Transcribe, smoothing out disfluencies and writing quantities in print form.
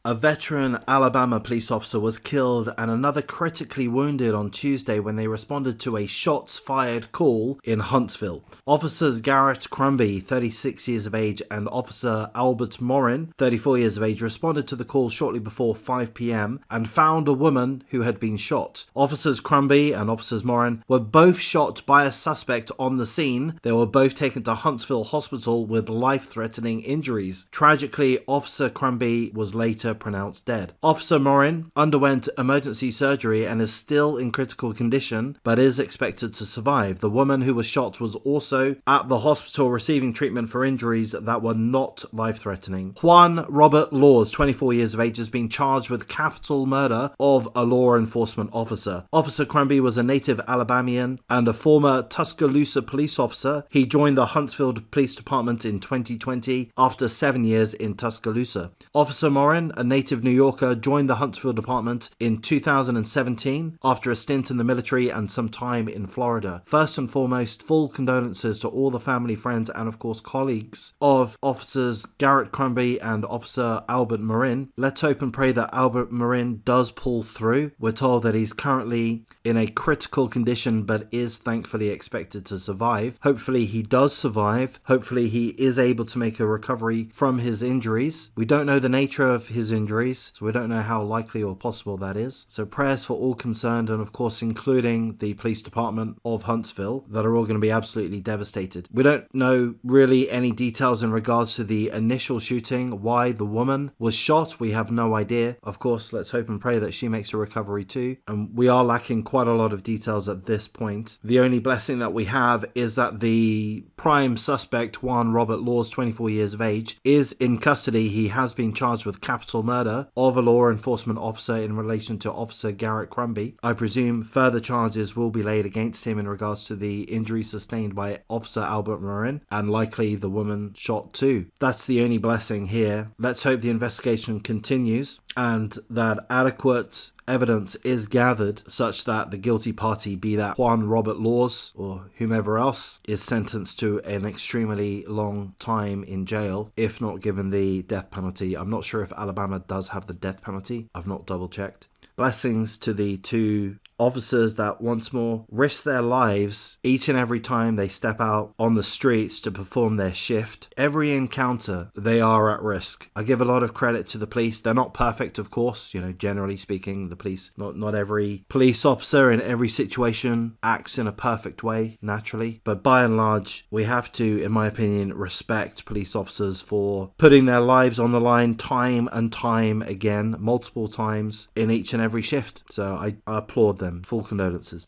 A veteran Alabama police officer was killed and another critically wounded on Tuesday when they responded to a shots-fired call in Huntsville. Officers Garrett Crumby, 36 years of age, and Officer Albert Morin, 34 years of age, responded to the call shortly before 5 p.m. and found a woman who had been shot. Officers Crumby and Officers Morin were both shot by a suspect on the scene. They were both taken to Huntsville Hospital with life-threatening injuries. Tragically, Officer Crumby was later pronounced dead. Officer Morin underwent emergency surgery and is still in critical condition, but is expected to survive. The woman who was shot was also at the hospital receiving treatment for injuries that were not life-threatening. Juan Robert Laws, 24 years of age, has been charged with capital murder of a law enforcement officer. Officer Crumby was a native Alabamian and a former Tuscaloosa police officer. He joined the Huntsville Police Department in 2020 after 7 years in Tuscaloosa. Officer Morin, a native New Yorker, joined the Huntsville Department in 2017 after a stint in the military and some time in Florida. First and foremost, full condolences to all the family, friends, and of course colleagues of Officers Garrett Crumby and Officer Albert Morin. Let's hope and pray that Albert Morin does pull through. We're told that he's currently in a critical condition but is thankfully expected to survive. Hopefully he does survive. Hopefully he is able to make a recovery from his injuries. We don't know the nature of his injuries, so we don't know how likely or possible that is. So prayers for all concerned, and of course including the police department of Huntsville, that are all going to be absolutely devastated. We don't know really any details in regards to the initial shooting, why the woman was shot. We have no idea. Of course, let's hope and pray that she makes a recovery too. And we are lacking quite a lot of details at this point. The only blessing that we have is that the prime suspect, Juan Robert Laws, 24 years of age, is in custody. He has been charged with capital murder of a law enforcement officer in relation to Officer Garrett Crumby. I presume further charges will be laid against him in regards to the injuries sustained by Officer Albert Morin and likely the woman shot too. That's the only blessing here. Let's hope the investigation continues and that adequate evidence is gathered such that the guilty party, be that Juan Robert Laws or whomever else, is sentenced to an extremely long time in jail, if not given the death penalty. I'm not sure if Alabama does have the death penalty. I've not double checked. Blessings to the two officers that once more risk their lives each and every time they step out on the streets to perform their shift. Every encounter, they are at risk. I give a lot of credit to the police. They're not perfect, of course. Generally speaking, the police, not every police officer in every situation acts in a perfect way, naturally. But by and large, we have to, in my opinion, respect police officers for putting their lives on the line time and time again, multiple times in each and every shift. So I applaud them. Full condolences.